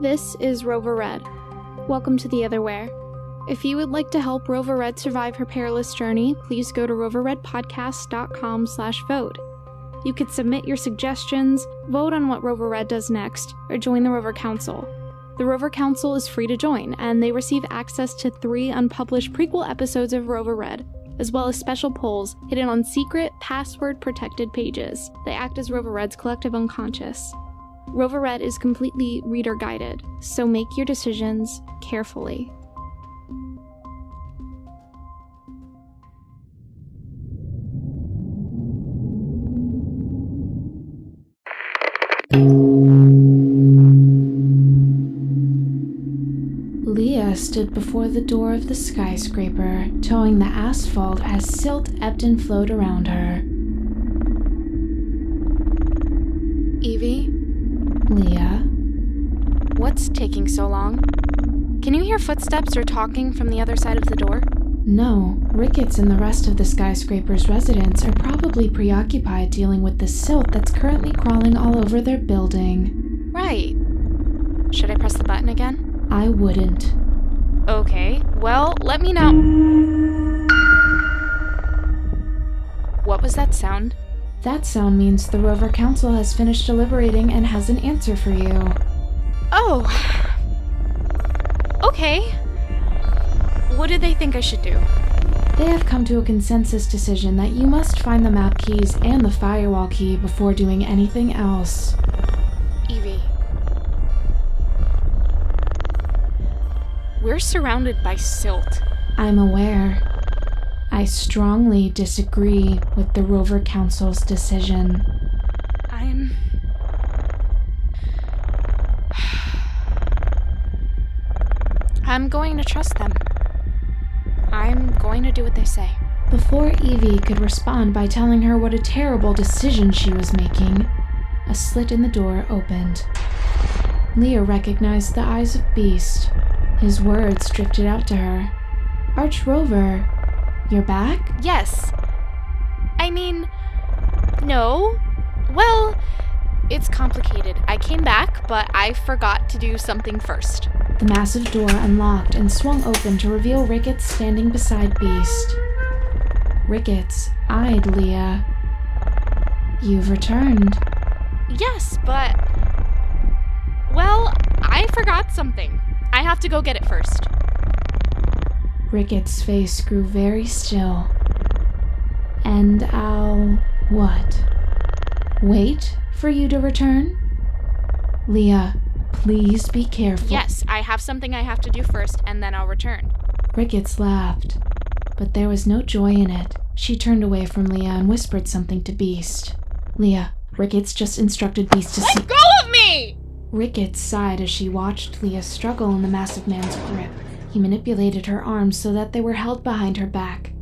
This is Rover Red. Welcome to the Otherwhere. If you would like to help Rover Red survive her perilous journey, please go to roverredpodcast.com/vote. You could submit your suggestions, vote on what Rover Red does next, or join the Rover Council. The Rover Council is free to join, and they receive access to 3 unpublished prequel episodes of Rover Red, as well as special polls hidden on secret, password-protected pages. They act as Rover Red's collective unconscious. Rover Red is completely reader-guided, so make your decisions carefully. Leah stood before the door of the skyscraper, toeing the asphalt as silt ebbed and flowed around her. Evie? Leah? What's taking so long? Can you hear footsteps or talking from the other side of the door? No, Ricketts and the rest of the skyscraper's residents are probably preoccupied dealing with the silt that's currently crawling all over their building. Right. Should I press the button again? I wouldn't. Okay, well, let me know. What was that sound? That sound means the Rover Council has finished deliberating and has an answer for you. Oh. Okay. What do they think I should do? They have come to a consensus decision that you must find the map keys and the firewall key before doing anything else. Evie. We're surrounded by silt. I'm aware. I strongly disagree with the Rover Council's decision. I'm going to trust them. I'm going to do what they say. Before Evie could respond by telling her what a terrible decision she was making, a slit in the door opened. Leah recognized the eyes of Beast. His words drifted out to her. Arch Rover, you're back? Yes. No. Well, it's complicated. I came back, but I forgot to do something first. The massive door unlocked and swung open to reveal Ricketts standing beside Beast. Ricketts eyed Leah. You've returned. Yes, but... Well, I forgot something. I have to go get it first. Ricketts' face grew very still. And I'll... what? Wait for you to return? Leah, please be careful. Yes, I have something I have to do first, and then I'll return. Ricketts laughed, but there was no joy in it. She turned away from Leah and whispered something to Beast. Leah, Ricketts just instructed Beast to Let go of me! Ricketts sighed as she watched Leah struggle in the massive man's grip. He manipulated her arms so that they were held behind her back.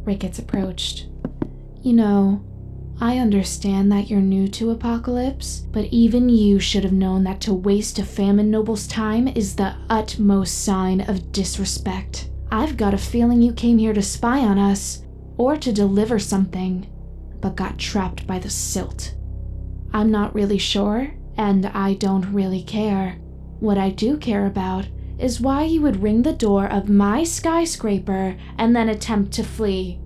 Ricketts approached. You know, I understand that you're new to Apocalypse, but even you should have known that to waste a famine noble's time is the utmost sign of disrespect. I've got a feeling you came here to spy on us, or to deliver something, but got trapped by the silt. I'm not really sure, and I don't really care. What I do care about is why you would ring the door of my skyscraper and then attempt to flee.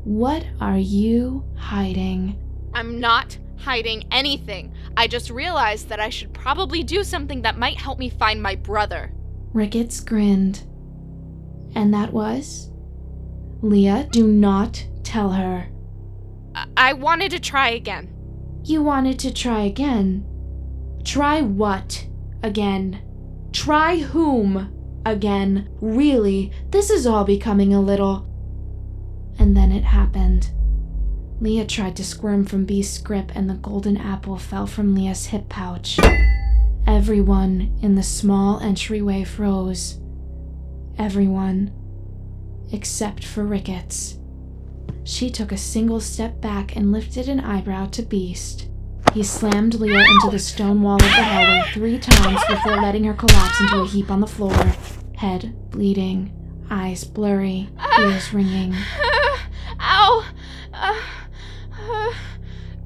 What are you hiding? I'm not hiding anything. I just realized that I should probably do something that might help me find my brother. Ricketts grinned. And that was? Leah, do not tell her. I wanted to try again. You wanted to try again? Try what again? Try whom again? Really, this is all becoming a little... And then it happened. Leah tried to squirm from Beast's grip and the golden apple fell from Leah's hip pouch. Everyone in the small entryway froze. Everyone. Except for Ricketts. She took a single step back and lifted an eyebrow to Beast. He slammed Leah into the stone wall of the hallway 3 times before letting her collapse into a heap on the floor. Head bleeding, eyes blurry, ears ringing. Ow!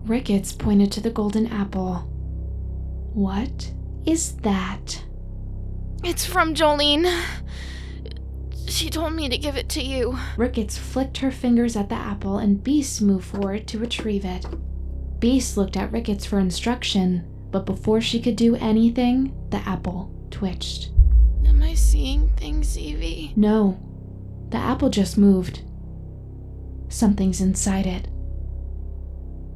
Ricketts pointed to the golden apple. What is that? It's from Jolene. She told me to give it to you. Ricketts flicked her fingers at the apple and Beast moved forward to retrieve it. Beast looked at Ricketts for instruction, but before she could do anything, the apple twitched. Am I seeing things, Evie? No, the apple just moved. Something's inside it.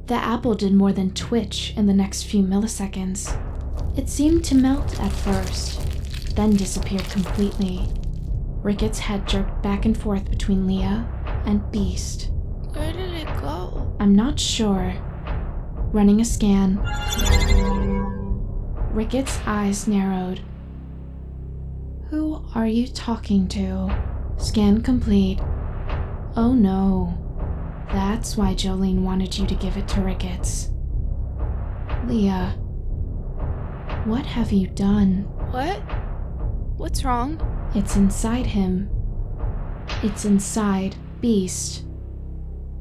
The apple did more than twitch in the next few milliseconds. It seemed to melt at first, then disappeared completely. Ricketts' head jerked back and forth between Leah and Beast. Where did it go? I'm not sure. Running a scan. Ricketts' eyes narrowed. Who are you talking to? Scan complete. Oh no. That's why Jolene wanted you to give it to Ricketts. Leah, what have you done? What? What's wrong? It's inside him. It's inside Beast.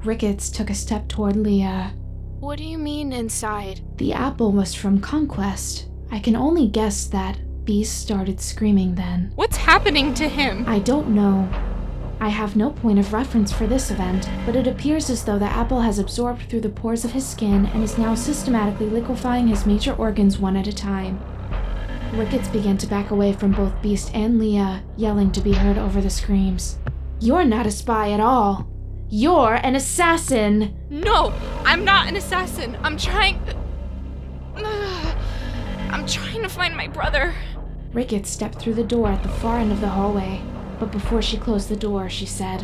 Ricketts took a step toward Leah. What do you mean inside? The apple was from Conquest. I can only guess that Beast started screaming then. What's happening to him? I don't know. I have no point of reference for this event, but it appears as though the apple has absorbed through the pores of his skin and is now systematically liquefying his major organs one at a time. Ricketts began to back away from both Beast and Leah, yelling to be heard over the screams. You're not a spy at all. You're an assassin! No, I'm not an assassin. I'm trying to find my brother. Ricketts stepped through the door at the far end of the hallway, but before she closed the door, she said,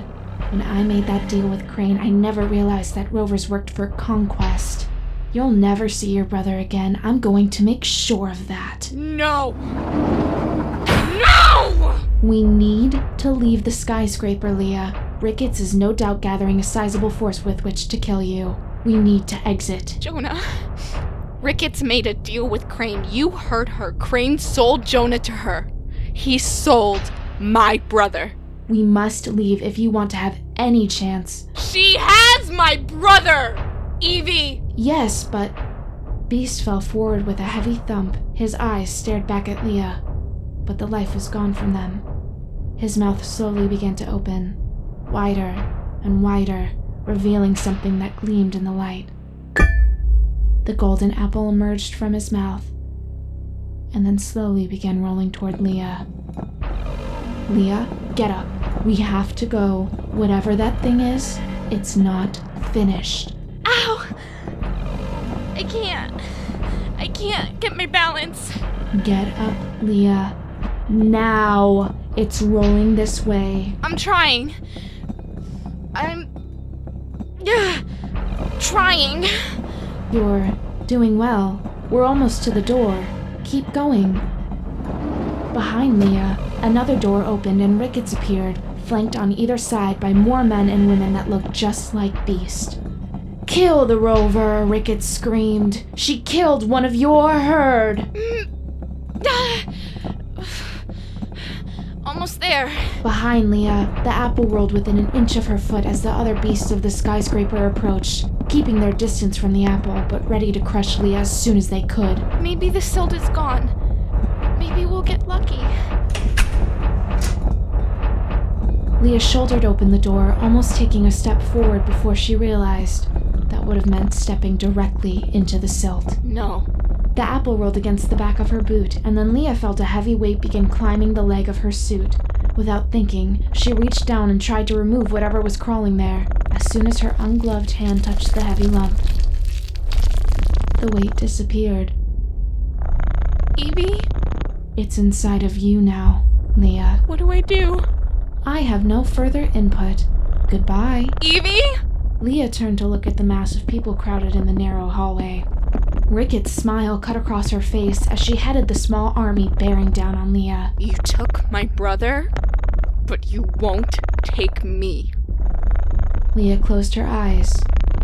When I made that deal with Crane, I never realized that Rovers worked for Conquest. You'll never see your brother again. I'm going to make sure of that. No! No! We need to leave the skyscraper, Leah. Ricketts is no doubt gathering a sizable force with which to kill you. We need to exit. Jonah, Ricketts made a deal with Crane. You heard her. Crane sold Jonah to her. He sold my brother. We must leave if you want to have any chance. She has my brother! Evie! Yes, but... Beast fell forward with a heavy thump. His eyes stared back at Leah, but the life was gone from them. His mouth slowly began to open, wider and wider, revealing something that gleamed in the light. The golden apple emerged from his mouth, and then slowly began rolling toward Leah. Leah, get up. We have to go. Whatever that thing is, it's not finished. Ow! I can't get my balance. Get up, Leah. Now! It's rolling this way. I'm trying. I'm trying. You're doing well. We're almost to the door. Keep going. Behind Leah, another door opened and Ricketts appeared, flanked on either side by more men and women that looked just like Beast. Kill the Rover, Ricketts screamed. She killed one of your herd. Almost there. Behind Leah, the apple rolled within an inch of her foot as the other beasts of the skyscraper approached, keeping their distance from the apple, but ready to crush Leah as soon as they could. Maybe the silt is gone. Maybe we'll get lucky. Leah shouldered open the door, almost taking a step forward before she realized that would have meant stepping directly into the silt. No. The apple rolled against the back of her boot, and then Leah felt a heavy weight begin climbing the leg of her suit. Without thinking, she reached down and tried to remove whatever was crawling there, as soon as her ungloved hand touched the heavy lump. The weight disappeared. Evie? It's inside of you now, Leah. What do I do? I have no further input. Goodbye. Evie? Leah turned to look at the mass of people crowded in the narrow hallway. Ricketts' smile cut across her face as she headed the small army bearing down on Leah. You took my brother, but you won't take me. Leah closed her eyes,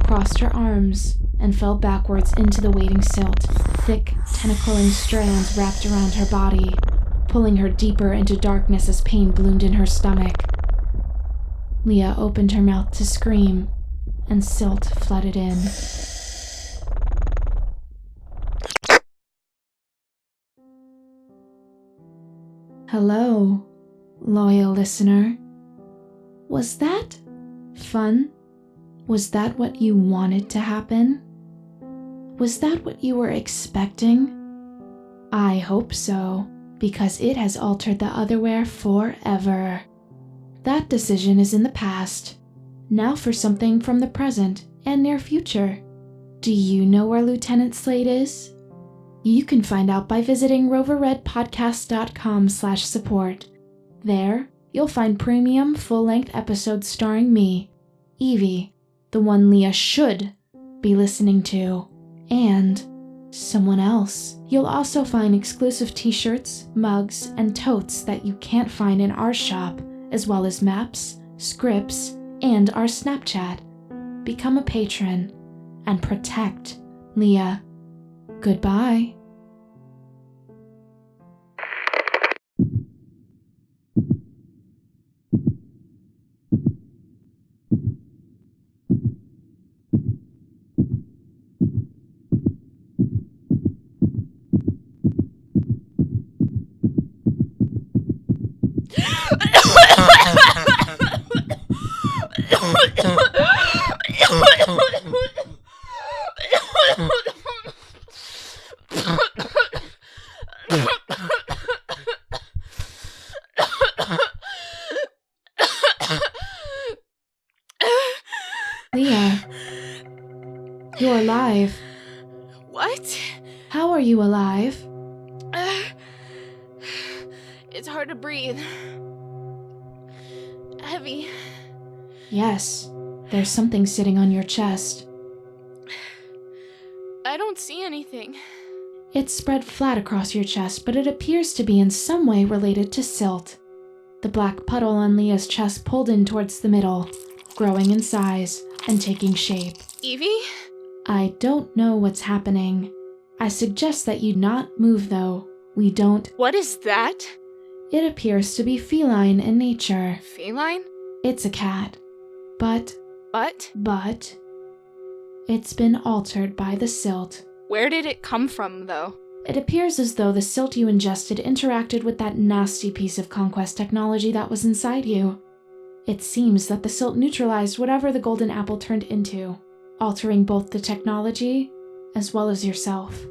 crossed her arms, and fell backwards into the waiting silt. Thick, tentacling strands wrapped around her body, pulling her deeper into darkness as pain bloomed in her stomach. Leah opened her mouth to scream, and silt flooded in. Hello, loyal listener. Was that fun? Was that what you wanted to happen? Was that what you were expecting? I hope so, because it has altered the Otherwhere forever. That decision is in the past. Now for something from the present and near future. Do you know where Lieutenant Slade is? You can find out by visiting roverredpodcast.com/support. There, you'll find premium full-length episodes starring me, Evie, the one Leah should be listening to, and someone else. You'll also find exclusive t-shirts, mugs, and totes that you can't find in our shop, as well as maps, scripts, and our Snapchat. Become a patron and protect Leah. Goodbye. Leah, you're alive. What? How are you alive? It's hard to breathe. Heavy. Yes, there's something sitting on your chest. I don't see anything. It's spread flat across your chest, but it appears to be in some way related to silt. The black puddle on Leah's chest pulled in towards the middle, growing in size and taking shape. Evie? I don't know what's happening. I suggest that you not move, though. We don't. What is that? It appears to be feline in nature. Feline? It's a cat. But But? it's been altered by the silt. Where did it come from, though? It appears as though the silt you ingested interacted with that nasty piece of conquest technology that was inside you. It seems that the silt neutralized whatever the golden apple turned into, altering both the technology as well as yourself.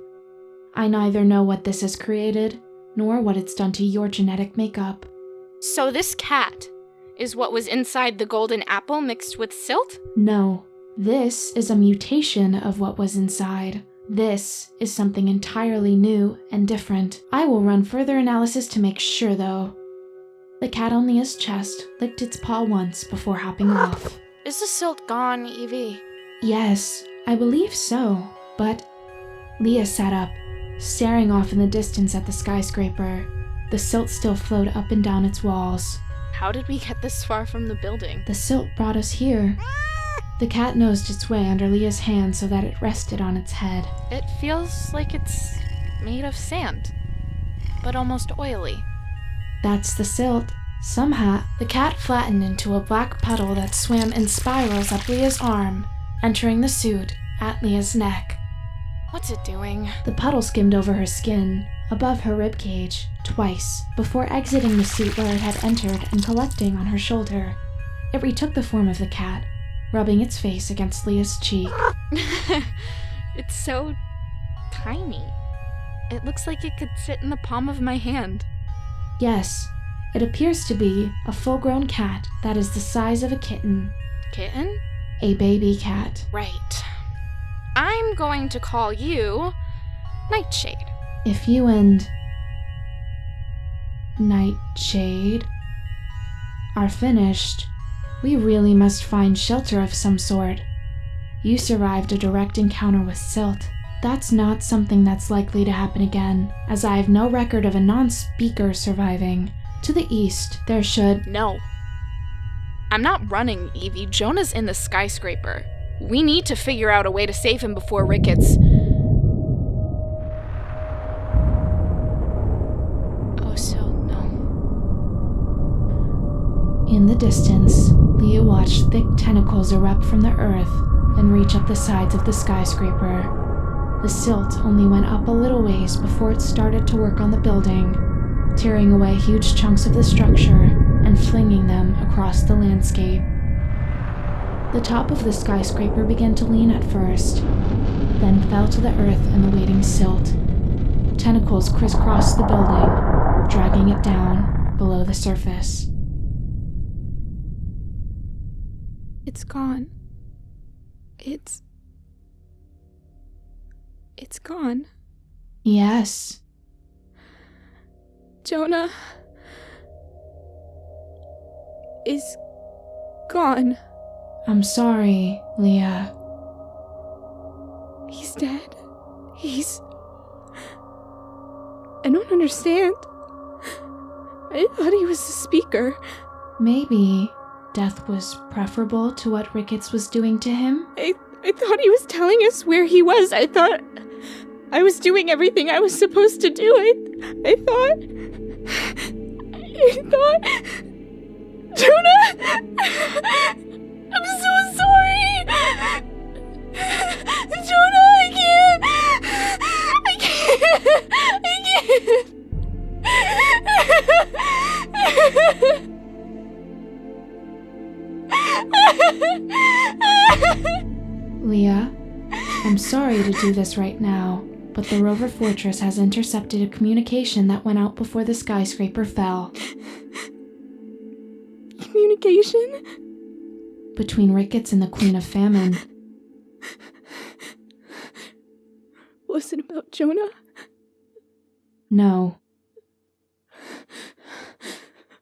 I neither know what this has created, nor what it's done to your genetic makeup. So this cat is what was inside the golden apple mixed with silt? No, this is a mutation of what was inside. This is something entirely new and different. I will run further analysis to make sure, though. The cat on Leah's chest licked its paw once before hopping off. Is the silt gone, Evie? Yes, I believe so, but... Leah sat up, staring off in the distance at the skyscraper. The silt still flowed up and down its walls. How did we get this far from the building? The silt brought us here. The cat nosed its way under Leah's hand so that it rested on its head. It feels like it's made of sand, but almost oily. That's the silt. Somehow, the cat flattened into a black puddle that swam in spirals up Leah's arm, entering the suit at Leah's neck. What's it doing? The puddle skimmed over her skin, above her ribcage, twice, before exiting the suit where it had entered and collecting on her shoulder. It retook the form of the cat, rubbing its face against Leah's cheek. It's so tiny. It looks like it could sit in the palm of my hand. Yes, it appears to be a full-grown cat that is the size of a kitten. Kitten? A baby cat. Right. I'm going to call you Nightshade. If you and Nightshade are finished, we really must find shelter of some sort. You survived a direct encounter with silt. That's not something that's likely to happen again, as I have no record of a non-speaker surviving. To the east, there should... No. I'm not running, Evie. Jonah's in the skyscraper. We need to figure out a way to save him before Ricketts... Oh, so no. In the distance, Leah watched thick tentacles erupt from the earth and reach up the sides of the skyscraper. The silt only went up a little ways before it started to work on the building. tearing away huge chunks of the structure and flinging them across the landscape. The top of the skyscraper began to lean at first, then fell to the earth in the waiting silt. Tentacles crisscrossed the building, dragging it down below the surface. It's gone. It's gone. Yes. Jonah is gone. I'm sorry, Leah. He's dead. I don't understand. I thought he was a speaker. Maybe death was preferable to what Ricketts was doing to him? I thought he was telling us where he was. I thought I was doing everything I was supposed to do. I thought... Jonah! I'm so sorry! Jonah, I can't! Leah, I'm sorry to do this right now, but the Rover Fortress has intercepted a communication that went out before the skyscraper fell. Communication? Between Ricketts and the Queen of Famine. Was it about Jonah? No.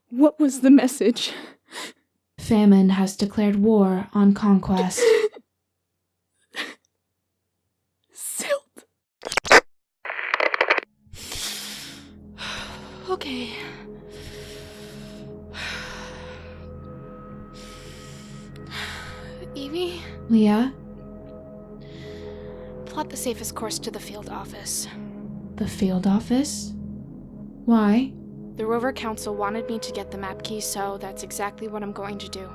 What was the message? Famine has declared war on conquest. Silt. Okay. Evie? Leah? Plot the safest course to the field office. The field office? Why? The Rover Council wanted me to get the map key, so that's exactly what I'm going to do.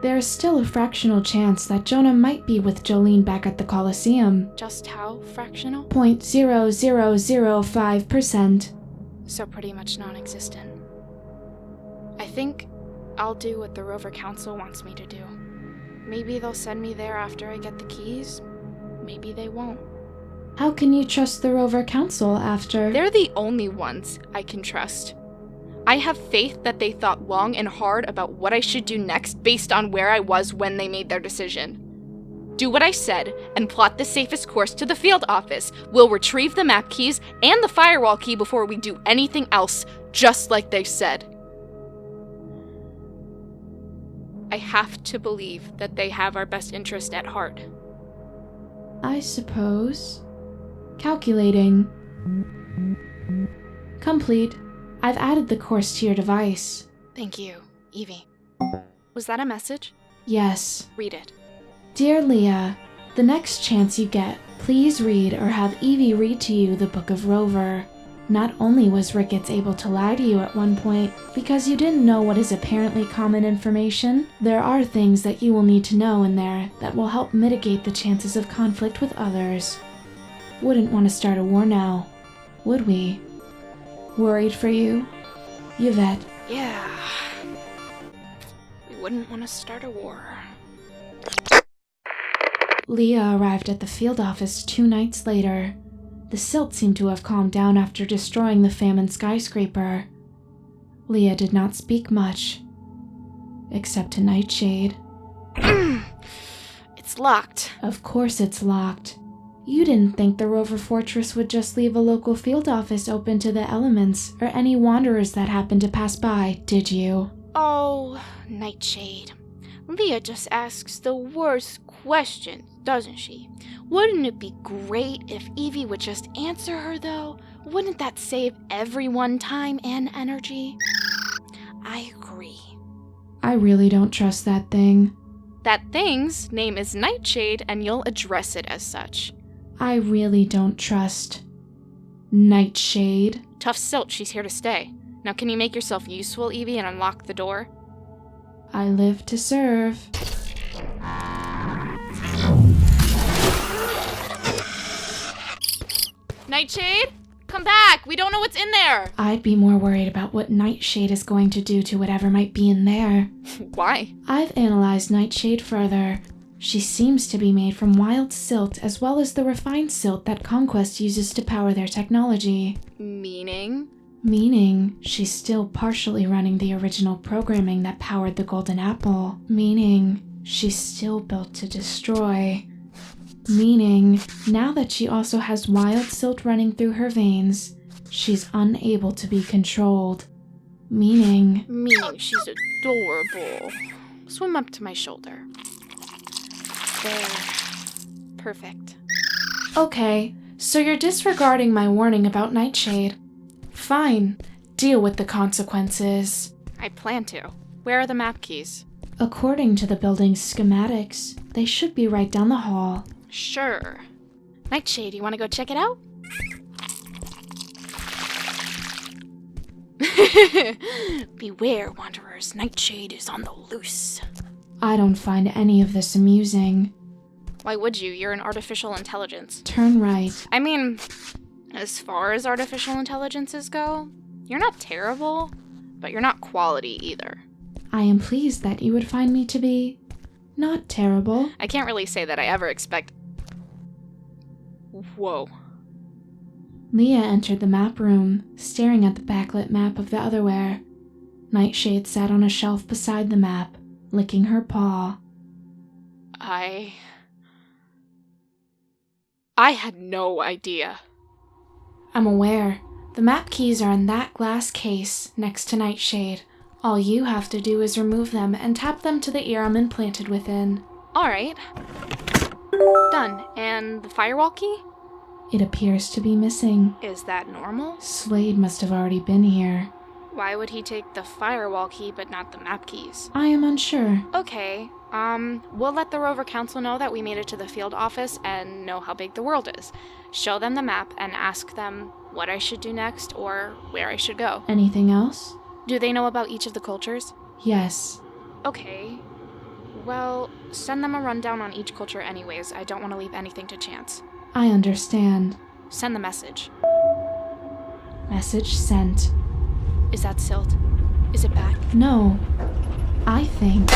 There is still a fractional chance that Jonah might be with Jolene back at the Coliseum. Just how fractional? 0.0005%. So pretty much non-existent. I think I'll do what the Rover Council wants me to do. Maybe they'll send me there after I get the keys. Maybe they won't. How can you trust the Rover Council after... They're the only ones I can trust. I have faith that they thought long and hard about what I should do next based on where I was when they made their decision. Do what I said and plot the safest course to the field office. We'll retrieve the map keys and the firewall key before we do anything else, just like they said. I have to believe that they have our best interest at heart. I suppose. Calculating. Complete. I've added the course to your device. Thank you, Evie. Was that a message? Yes. Read it. Dear Leah, the next chance you get, please read or have Evie read to you the Book of Rover. Not only was Ricketts able to lie to you at one point because you didn't know what is apparently common information, there are things that you will need to know in there that will help mitigate the chances of conflict with others. Wouldn't want to start a war now, would we? Worried for you? Yvette. Yeah. We wouldn't want to start a war. Leah arrived at the field office 2 nights later. The silt seemed to have calmed down after destroying the Famine skyscraper. Leah did not speak much, except to Nightshade. It's locked. Of course it's locked. You didn't think the Rover Fortress would just leave a local field office open to the elements or any wanderers that happened to pass by, did you? Oh, Nightshade. Leah just asks the worst questions, doesn't she? Wouldn't it be great if Evie would just answer her, though? Wouldn't that save everyone time and energy? I agree. I really don't trust that thing. That thing's name is Nightshade, and you'll address it as such. I really don't trust Nightshade. Tough silt, she's here to stay. Now can you make yourself useful, Evie, and unlock the door? I live to serve. Nightshade? come back! We don't know what's in there! I'd be more worried about what Nightshade is going to do to whatever might be in there. Why? I've analyzed Nightshade further. She seems to be made from wild silt as well as the refined silt that Conquest uses to power their technology. Meaning? Meaning, she's still partially running the original programming that powered the Golden Apple. Meaning, she's still built to destroy. Meaning, now that she also has wild silt running through her veins, she's unable to be controlled. Meaning she's adorable. Swim up to my shoulder. There. Perfect. Okay, so you're disregarding my warning about Nightshade. Fine, deal with the consequences. I plan to. Where are the map keys? According to the building's schematics, they should be right down the hall. Sure. Nightshade, you want to go check it out? Beware, wanderers. Nightshade is on the loose. I don't find any of this amusing. Why would you? You're an artificial intelligence. Turn right. I mean, as far as artificial intelligences go, you're not terrible, but you're not quality either. I am pleased that you would find me to be not terrible. I can't really say that I ever expect... Whoa. Leah entered the map room, staring at the backlit map of the Otherwhere. Nightshade sat on a shelf beside the map, licking her paw. I had no idea. I'm aware. The map keys are in that glass case next to Nightshade. All you have to do is remove them and tap them to the ear I'm implanted within. Alright. Done. And the firewall key? It appears to be missing. Is that normal? Slade must have already been here. Why would he take the firewall key but not the map keys? I am unsure. Okay, we'll let the Rover Council know that we made it to the field office and know how big the world is. Show them the map and ask them what I should do next or where I should go. Anything else? Do they know about each of the cultures? Yes. Okay. Well, send them a rundown on each culture anyways. I don't want to leave anything to chance. I understand. Send the message. Message sent. Is that Silt? Is it back? No. I think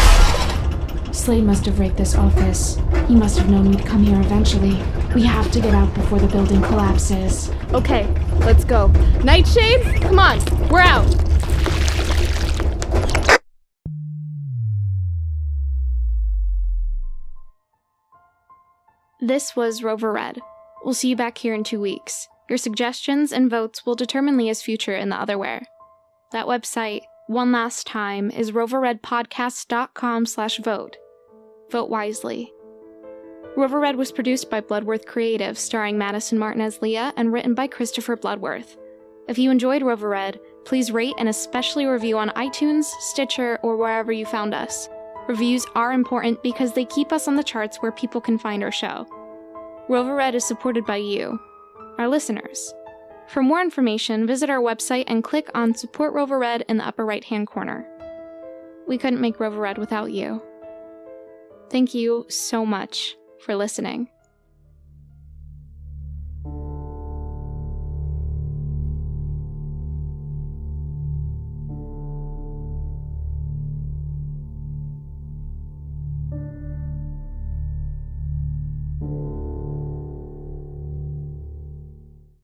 Slade must have raked this office. He must have known we'd come here eventually. We have to get out before the building collapses. Okay, let's go. Nightshade, come on, we're out. This was Rover Red. We'll see you back here in 2 weeks. Your suggestions and votes will determine Leah's future in the Otherwhere. That website, one last time, is roverredpodcast.com/vote. Vote wisely. Rover Red was produced by Bloodworth Creative, starring Madison Martin as Leah, and written by Christopher Bloodworth. If you enjoyed Rover Red, please rate and especially review on iTunes, Stitcher, or wherever you found us. Reviews are important because they keep us on the charts where people can find our show. Rover Red is supported by you, our listeners. For more information, visit our website and click on Support Rover Red in the upper right-hand corner. We couldn't make Rover Red without you. Thank you so much for listening.